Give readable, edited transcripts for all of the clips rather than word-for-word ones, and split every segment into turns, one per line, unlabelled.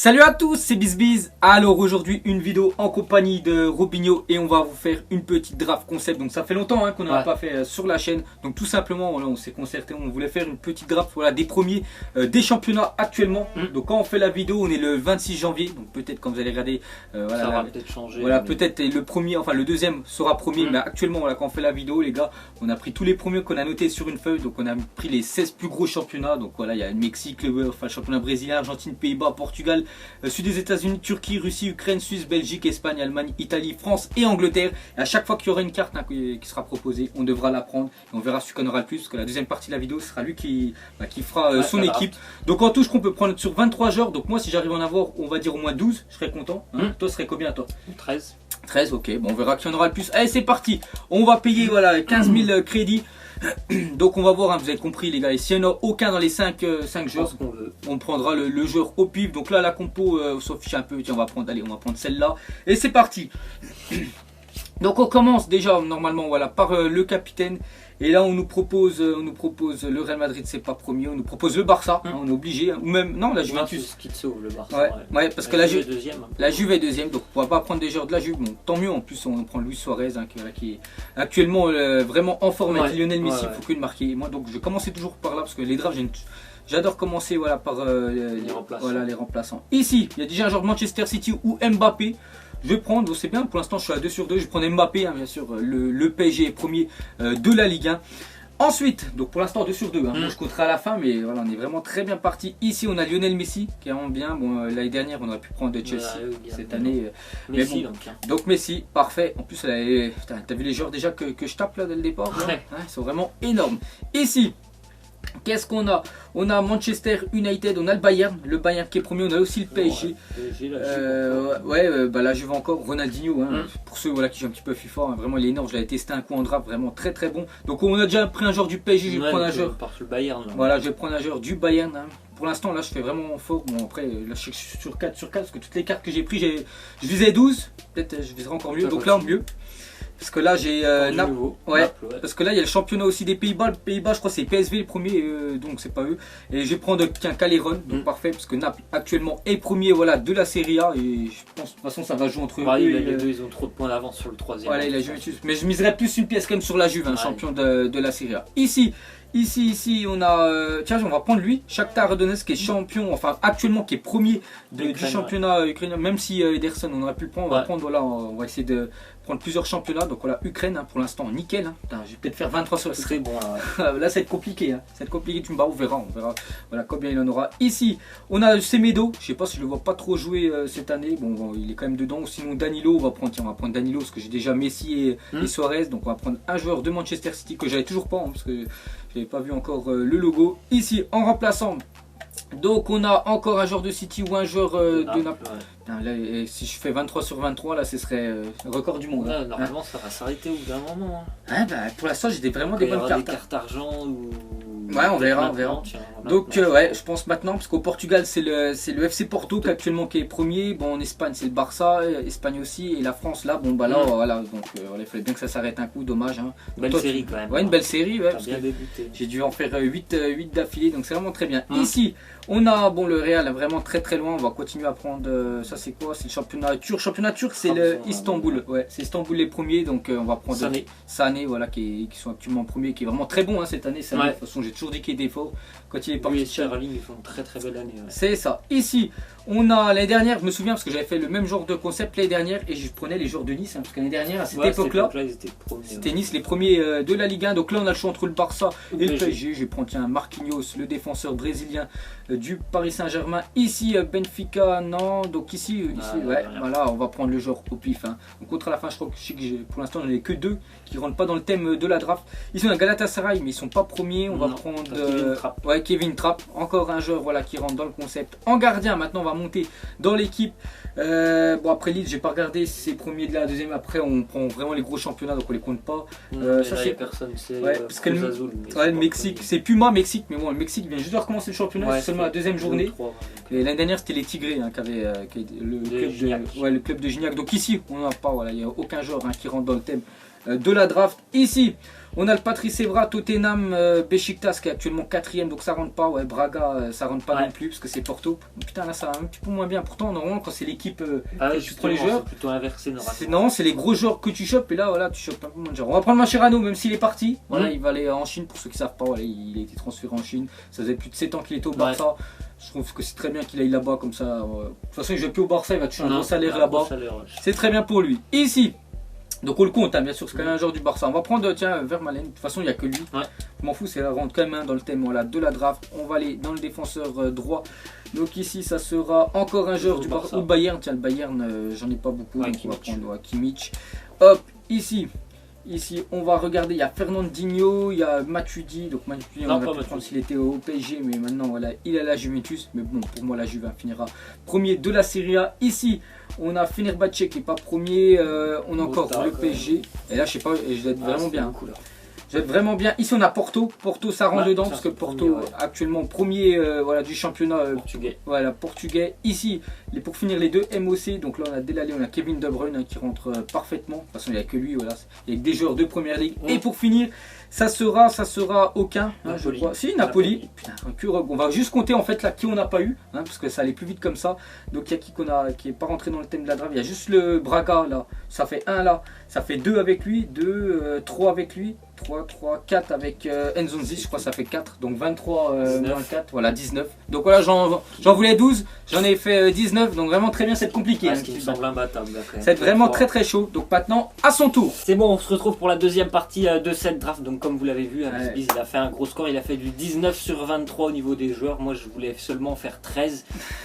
Salut à tous, c'est BizBiz. Alors aujourd'hui une vidéo en compagnie de Robinho et on va vous faire une petite draft concept. Donc ça fait longtemps qu'on n'en a pas fait sur la chaîne. Donc tout simplement voilà, on s'est concerté, on voulait faire une petite draft voilà, des premiers des championnats actuellement. Donc quand on fait la vidéo on est le 26 janvier. Donc peut-être quand vous allez regarder voilà,
ça va peut-être changer.
Voilà, peut-être le premier, enfin le deuxième sera premier. Mais actuellement voilà, quand on fait la vidéo les gars, on a pris tous les premiers qu'on a notés sur une feuille. Donc on a pris les 16 plus gros championnats. Donc voilà, il y a le Mexique, le championnat brésilien, Argentine, Pays-Bas, Portugal, sud des États-Unis, Turquie, Russie, Ukraine, Suisse, Belgique, Espagne, Allemagne, Italie, France et Angleterre. Et à chaque fois qu'il y aura une carte qui sera proposée, on devra la prendre et on verra celui qu'on aura le plus. Parce que la deuxième partie de la vidéo, ce sera lui qui fera son équipe. Donc en tout, je crois qu'on peut prendre sur 23 joueurs. Donc moi, si j'arrive à en avoir, on va dire au moins 12, je serais content. Toi, ce serait combien toi?
13.
13, ok. Bon, on verra qui en aura le plus. Allez, c'est parti. On va payer voilà 15 000 crédits. Donc on va voir, vous avez compris les gars, et s'il n'y en a aucun dans les 5 joueurs, on prendra le joueur au pif. Donc là la compo s'affiche un peu, tiens on va prendre celle-là, et c'est parti. Donc on commence déjà normalement voilà, par le capitaine. Et là on nous propose le Real Madrid, c'est pas premier, on nous propose le Barça, on est obligé, ou même non la Juventus.
Ce qui te sauve le Barça.
Ouais, parce que la Juve est deuxième, donc on va pas prendre des joueurs de la Juve, bon tant mieux. En plus on prend Luis Suarez qui est actuellement vraiment en forme avec Lionel Messi, il faut que le marquer. Moi donc je commençais toujours par là parce que les drafts j'adore commencer voilà, par les remplaçants. Ici il y a déjà un joueur de Manchester City ou Mbappé. Je vais prendre, c'est bien, pour l'instant je suis à 2 sur 2, je vais prendre Mbappé, bien sûr, le PSG est premier de la Ligue 1. Ensuite, donc pour l'instant 2 sur 2, je compterai à la fin, mais voilà, on est vraiment très bien parti. Ici on a Lionel Messi, qui est vraiment bien, bon l'année dernière on aurait pu prendre de Chelsea, cette année.
Messi,
bon. Donc Messi, parfait, en plus t'as vu les joueurs déjà que je tape là dès le départ, ils sont vraiment énormes. Ici, qu'est-ce qu'on a? On a Manchester United, on a le Bayern qui est premier, on a aussi le PSG. La Juve encore, Ronaldinho, pour ceux voilà, qui jouent un petit peu FIFA, vraiment il est énorme, je l'avais testé un coup en draft, vraiment très très bon. Donc on a déjà pris un joueur du PSG, je vais prendre un joueur. Voilà, je vais prendre un joueur du Bayern. Pour l'instant là je fais vraiment fort, bon après là je suis sur 4 sur 4 parce que toutes les cartes que j'ai pris, je visais 12, peut-être je viserai encore mieux, donc là mieux. Parce que là j'ai parce que là il y a le championnat aussi des Pays-Bas. Les Pays-Bas je crois c'est PSV le premier, donc c'est pas eux. Et je vais prendre Caléron, donc parfait parce que Naples actuellement est premier voilà, de la Serie A et je pense de toute façon ça va jouer entre eux.
Les deux ils ont trop de points d'avance sur le troisième.
Voilà, il a Juventus. Mais je miserais plus une pièce quand même sur la Juve, champion de la Serie A. Ici on a, tiens on va prendre lui, Shakhtar Donetsk qui est champion, enfin actuellement qui est premier du championnat ukrainien, même si Ederson on aurait pu le prendre, on va prendre voilà, on va essayer de prendre plusieurs championnats, donc voilà Ukraine pour l'instant nickel, putain, je vais peut-être faire 23 sur le
très bon
là ça va être compliqué, ça va être compliqué, tu me bats, on verra voilà combien il en aura. Ici on a Semedo, je sais pas si je le vois pas trop jouer cette année, bon il est quand même dedans, sinon Danilo on va prendre Danilo parce que j'ai déjà Messi et Suarez, donc on va prendre un joueur de Manchester City que j'avais toujours pas parce que j'avais pas vu encore le logo. Ici en remplaçant, donc on a encore un joueur de City ou un joueur de Naples. Là, si je fais 23 sur 23 là ce serait le record du monde.
Normalement ça va s'arrêter au bout d'un moment.
Pour l'instant j'ai vraiment des bonnes cartes.
Des cartes argent ou...
on verra. Donc je pense maintenant, parce qu'au Portugal c'est le FC Porto qui actuellement qui est premier. Bon en Espagne c'est le Barça, Espagne aussi, et la France là, voilà, donc il fallait bien que ça s'arrête un coup, dommage.
Belle série quand même.
Une belle série,
parce bien débuté.
J'ai dû en faire 8 d'affilée, donc c'est vraiment très bien. Ici on a le Real vraiment très très loin, on va continuer à prendre, ça c'est quoi? C'est le championnat turc, c'est le Istanbul, c'est Istanbul les premiers, donc on va prendre Sané voilà, qui sont actuellement premiers, qui est vraiment très bon cette année. Sané, de toute façon j'ai toujours dit qu'il était fort quand il est parti.
Ils font une très très belle année.
C'est ça. Ici on a l'année dernière, je me souviens parce que j'avais fait le même genre de concept l'année dernière et je prenais les joueurs de Nice, parce que l'année dernière à cette époque-là c'était Nice les premiers de la Ligue 1, donc là on a le choix entre le Barça et le PSG. Je vais prendre Marquinhos, le défenseur brésilien du Paris Saint-Germain. Ici Benfica, non, donc ici voilà, on va prendre le joueur au pif. Donc contre la fin je crois que pour l'instant j'en ai que 2 qui rentrent pas dans le thème de la draft. Ici on a Galatasaray mais ils sont pas premiers, on va prendre Kevin Trapp, encore un joueur voilà, qui rentre dans le concept. En gardien maintenant on va monter dans l'équipe. Après Lille j'ai pas regardé, c'est premier de la deuxième, après on prend vraiment les gros championnats donc on les compte pas.
Ça c'est personne, c'est
parce que le Mexique, c'est Puma Mexique, mais bon le Mexique vient juste de recommencer le championnat, c'est seulement la deuxième journée. Et l'année dernière c'était les Tigrés qui avaient le club de Gignac. Donc ici on n'a pas, il n'y a aucun joueur qui rentre dans le thème de la draft. Ici On a le Patrice Evra, Tottenham, Beşiktaş qui est actuellement 4ème, donc ça rentre pas. Ouais, Braga, ça rentre pas non plus parce que c'est Porto. Putain, là ça va un petit peu moins bien. Pourtant, normalement, quand c'est l'équipe tu prends les joueurs.
C'est plutôt inversé,
non, c'est les gros joueurs que tu chopes et là, voilà, tu chopes un peu moins de joueurs. On va prendre Mascherano, même s'il est parti. Voilà, il va aller en Chine pour ceux qui savent pas. Voilà, il a été transféré en Chine. Ça faisait plus de 7 ans qu'il était au Barça. Je trouve que c'est très bien qu'il aille là-bas comme ça. De toute façon, il joue plus au Barça, il va toucher un gros salaire là-bas. C'est très bien pour lui. Et ici. Donc on le compte, hein, bien sûr, c'est quand même un joueur du Barça. On va prendre, tiens, Vermaelen. De toute façon, il n'y a que lui. Je m'en fous, c'est la rentre quand même dans le thème de la draft. On va aller dans le défenseur droit. Donc ici, ça sera encore un joueur du Barça ou Bayern. Tiens, le Bayern, j'en ai pas beaucoup. Donc on va prendre Kimmich. Hop, ici, on va regarder. Il y a Fernandinho, il y a Matuidi. Donc Matuidi, on va prendre s'il était au PSG, mais maintenant, voilà, il est à la Juventus. Mais bon, pour moi, la Juve finira premier de la Serie A. Ici, on a Fenerbahçe qui n'est pas premier. On a encore le PSG. Et là, je sais pas, je vais être vraiment bien. Je vais être vraiment bien. Ici, on a Porto. Porto, ça rentre dedans parce que Porto, actuellement, premier du championnat
portugais.
Voilà, portugais. Ici, pour finir les deux MOC. Donc là, on a dès l'aller, on a Kevin De Bruyne qui rentre parfaitement. De toute façon, il n'y a que lui. Voilà. Il y a des joueurs de première ligue. Et pour finir, ça sera aucun. Je crois. Si, Napoli. Putain, on va juste compter en fait là qui on n'a pas eu. Parce que ça allait plus vite comme ça. Donc il y a qui n'est pas rentré dans le thème de la draft. Il y a juste le Braga là. Ça fait 1 là. Ça fait 2 avec lui. 2, 3 avec lui. 3, 4 avec Nzonzi, je crois que ça fait 4, donc 23 moins 4, voilà 19. Donc voilà, j'en voulais 12, j'en ai fait 19, donc vraiment très bien, c'est compliqué.
Ce qui me semble imbattable.
C'est vraiment très chaud, donc maintenant à son tour.
C'est bon, on se retrouve pour la deuxième partie de cette draft. Donc comme vous l'avez vu, Biz il a fait un gros score, il a fait du 19 sur 23 au niveau des joueurs. Moi je voulais seulement faire 13.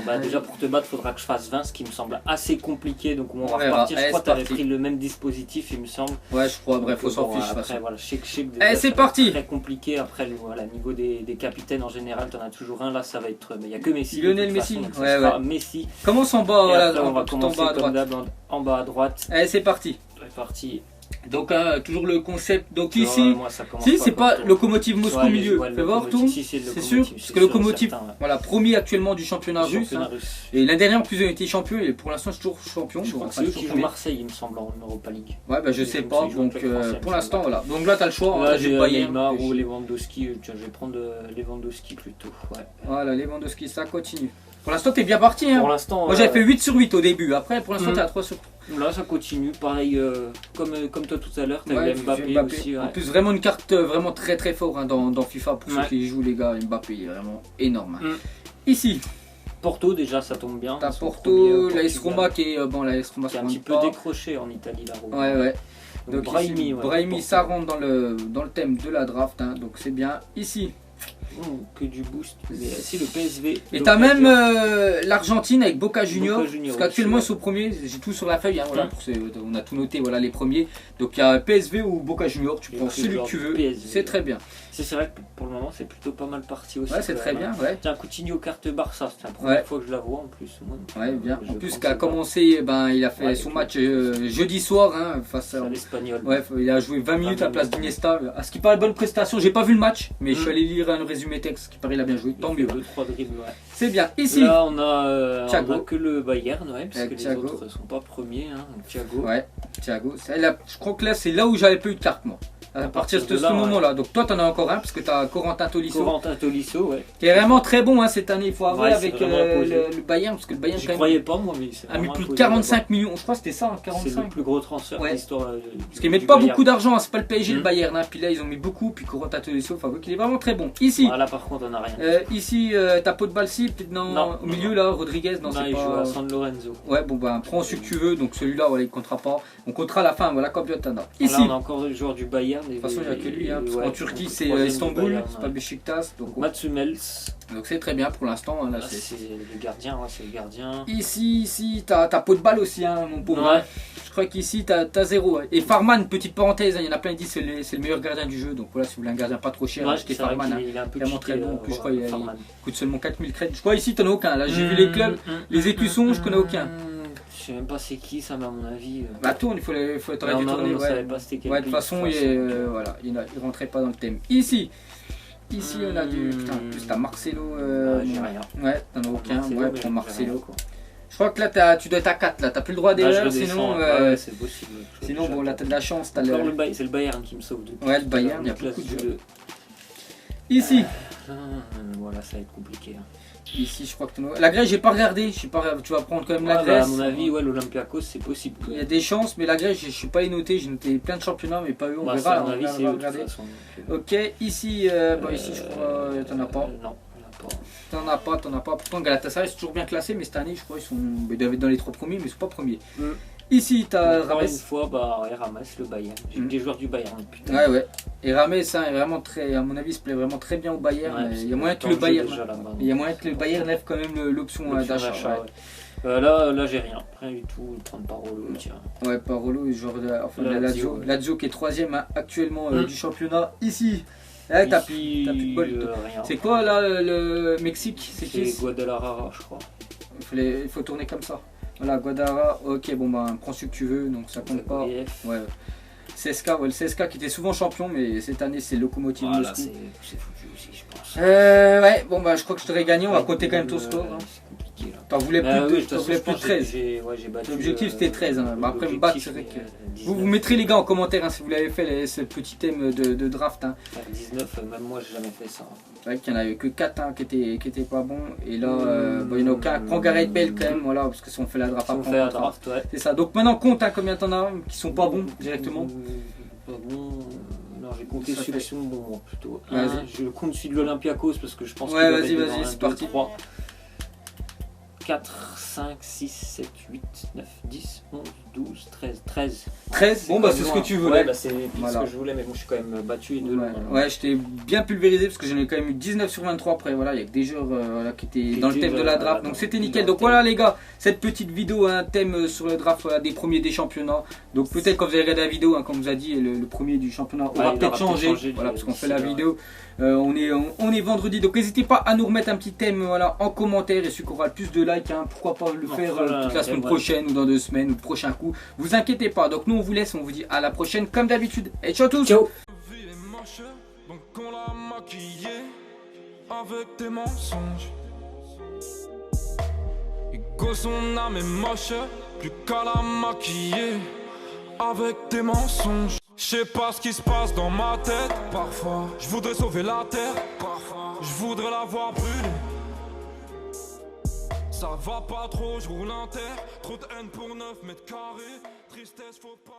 Bon, déjà pour te battre, il faudra que je fasse 20, ce qui me semble assez compliqué. Donc on va repartir, je crois que tu avais pris le même dispositif il me semble.
Ouais, je crois, bref, faut s'en fiche.
Après voilà,
c'est parti.
Très compliqué après niveau des capitaines en général, tu en as toujours un là, ça va être, mais il n'y a que Messi.
Lionel Messi.
Messi.
Commence en bas,
voilà, on va commencer en bas à droite.
Allez, c'est parti.
C'est parti.
Donc toujours le concept. Donc ici, si c'est pas Lokomotiv Moscou au milieu, fais voir tout. C'est sûr, parce que Lokomotiv, voilà, premier actuellement du championnat russe. Et l'année dernière en plus ils ont été champions et pour l'instant c'est toujours champion.
Je crois que c'est eux qui jouent Marseille, il me semble, en Europa League.
Ouais, bah je sais pas. Donc pour l'instant voilà. Donc là t'as le choix.
Là j'ai Neymar ou Lewandowski. Je vais prendre Lewandowski plutôt.
Voilà, Lewandowski, ça continue. Pour l'instant, t'es bien parti.
Pour l'instant,
moi j'avais fait 8 sur 8 au début. Après, pour l'instant, t'es à 3 sur 3.
Là, ça continue. Pareil, comme toi tout à l'heure, t'as eu Mbappé aussi.
En plus, vraiment une carte vraiment très fort dans FIFA. Pour ceux qui jouent, les gars, Mbappé il est vraiment énorme. Ici.
Porto, déjà, ça tombe bien.
T'as Porto, l'AS Roma qui est
un petit peu décroché en Italie, la Roma.
Ouais.
Donc
Brahimi, ça rentre dans le thème de la draft. Donc c'est bien. Ici.
Que du boost, mais si le PSV.
Et t'as même l'Argentine avec Boca Junior, parce qu'actuellement ils sont premiers, j'ai tout sur la feuille, voilà, on a tout noté, voilà les premiers. Donc il y a PSV ou Boca Junior, tu prends celui que tu veux, c'est très bien.
C'est vrai que pour le moment c'est plutôt pas mal parti aussi.
Ouais, c'est très bien.
Tiens, Coutinho carte Barça, c'est la première fois que je la vois en plus.
Ouais, bien. En plus qu'à commencé, il a fait son match jeudi soir face à
l'Espagnol.
Ouais, il a joué 20 minutes à la place d'Iniesta. À ce qui paraît bonne prestation, j'ai pas vu le match, mais je suis allé lire un résumé texte qui paraît il a bien joué, tant mieux.
2-3 dribbles,
c'est bien. Ici,
là on a que le Bayern, parce que les autres sont pas premiers. Thiago.
Ouais, Thiago. Je crois que là c'est là où j'avais pas eu de carte moi. À partir de ce moment-là. Donc toi, tu en as encore un, parce que tu as Corentin Tolisso. Qui est vraiment très bon cette année, il faut avouer, avec le Bayern. Parce que le Bayern,
je croyais pas, moi, mais
a mis plus de 45 millions. Je crois que c'était ça, 45.
C'est le plus gros transfert de l'histoire.
Parce qu'ils mettent pas beaucoup d'argent, c'est pas le PSG, le Bayern. Puis là, ils ont mis beaucoup. Puis Corentin Tolisso, il est vraiment très bon. Ici,
là par contre, on n'a rien.
Ici, t'as Podbalsi, peut-être au milieu, là, Rodriguez.
Non, il joue à San Lorenzo.
Ouais, bon, prends celui que tu veux. Donc celui-là, il comptera pas. On comptera à la fin, voilà, comme Tana.
Ici, on a encore le joueur du Bayern.
De toute façon, il n'y a que lui. Parce qu'en Turquie, c'est Istanbul, c'est pas Beşiktaş.
Mats Hummels.
Donc c'est très bien pour l'instant.
C'est le gardien.
Ici, t'as Podbal aussi, mon pauvre. Je crois qu'ici, t'as 0. Et Farman, petite parenthèse, il y en a plein qui disent que c'est le meilleur gardien du jeu. Donc voilà, si vous voulez un gardien pas trop cher, achetez Farman.
Il est un peu
vraiment très bon. En plus, je crois qu'il coûte seulement 4000 crêtes. Je crois ici, t'en as aucun. Là, j'ai vu les clubs, les écussons, je connais aucun.
Je sais même pas c'est qui ça, mais à mon avis.
Tourne, il faut être dû tourner. De toute façon, il rentrait pas dans le thème. Ici, on a du. Putain, en plus t'as Marcelo.
J'ai rien.
Ouais, t'en as aucun. Ouais, prends Marcelo. Je crois que là tu dois être à 4 là, t'as plus le droit d'erreur, sinon
c'est possible.
Sinon bon là t'as de la chance,
c'est le Bayern qui me sauve depuis.
Ouais, le Bayern, il y a beaucoup de jeux. Ici.
Voilà, ça va être compliqué.
Ici, je crois que la Grèce, j'ai pas regardé. Tu vas prendre quand même la Grèce.
À mon avis, ouais, l'Olympiakos, c'est possible.
Il y a des chances, mais la Grèce, je suis pas noté. J'ai noté plein de championnats, mais pas eux. On verra.
À mon avis, c'est eux de toute façon.
Ok, ici, ici, je crois, t'en as pas.
Non,
t'en as pas. Pourtant, Galatasaray, c'est toujours bien classé, mais cette année, je crois, ils doivent être dans les 3 premiers, mais ils sont pas premiers. Ici, t'as Rames.
Une fois, Rames, le Bayern. J'ai des joueurs du Bayern, putain.
Ouais. Et Rames, est vraiment très, à mon avis, il se plaît vraiment très bien au Bayern. Il y a moyen que le Bayern. Il y a moyen que le Bayern lève quand même l'option d'achat.
Là, j'ai rien du tout. Prendre Parolo, tiens.
Ouais, Parolo, genre la Lazio qui est 3ème actuellement du championnat. Ici. Là, t'as plus de bol. C'est quoi là le Mexique? C'est qui?
C'est Guadalajara, je crois.
Il faut tourner comme ça. Voilà, Guadalajara, ok, bon bah prends ce que tu veux, donc ça compte pas. Ouais. CSKA, le CSKA qui était souvent champion, mais cette année c'est Lokomotiv Moscou.
C'est foutu aussi, je pense.
Ouais, bon bah je crois que je t'aurais gagné, on va compter quand même ton score.
C'est compliqué là.
T'en voulais plus de 13.
J'ai battu.
L'objectif c'était 13. Après me battre, c'est vrai que. Vous mettrez les gars en commentaire si vous l'avez fait, ce petit thème de draft.
19, même moi j'ai jamais fait ça.
C'est vrai qu'il n'y en avait que 4 qui étaient pas bons. Et là, il n'y en a aucun. Prends Gareth Bale quand même, voilà, parce que si on fait la draft après.
On fait la draft, ouais.
C'est ça. Donc maintenant, compte combien t'en as qui sont pas bons directement.
Non, j'ai compté celui qui sont bons, moi, plutôt.
Vas-y.
Je compte celui de l'Olympiakos parce que je pense que.
Ouais, vas-y, c'est parti.
3, 4, 5, 6, 7, 8, 9, 10, 11, 12, 13.
13 bon, bah c'est ce que tu voulais.
Ouais, c'est ce que je voulais, mais bon, je suis quand même battu et de loin.
Ouais, je t'ai bien pulvérisé parce que j'en ai quand même eu 19 sur 23. Après, voilà, il y a que des joueurs qui étaient dans le thème de la draft. Donc c'était nickel. Donc voilà, les gars, cette petite vidéo, un thème sur le draft des premiers des championnats. Donc peut-être quand vous avez regardé la vidéo, comme on vous a dit, le premier du championnat aura peut-être changé. Voilà, parce qu'on fait la vidéo. On est vendredi, donc n'hésitez pas à nous remettre un petit thème en commentaire et celui qui aura le plus de likes, pourquoi pas le faire toute la semaine prochaine ou dans 2 semaines ou le prochain coup. Vous inquiétez pas, donc nous on vous laisse, on vous dit à la prochaine comme d'habitude. Et ciao tous.
Ciao.
Donc on l'a maquillé avec des mensonges. Et que son âme est moche, plus qu'à la maquiller avec des mensonges. Je sais pas ce qui se passe dans ma tête. Parfois, je voudrais sauver la terre. Parfois, je voudrais la voir brûler. Ça va pas trop, je roule un terre. Trop de haine pour 9 mètres carrés. Tristesse, faut pas.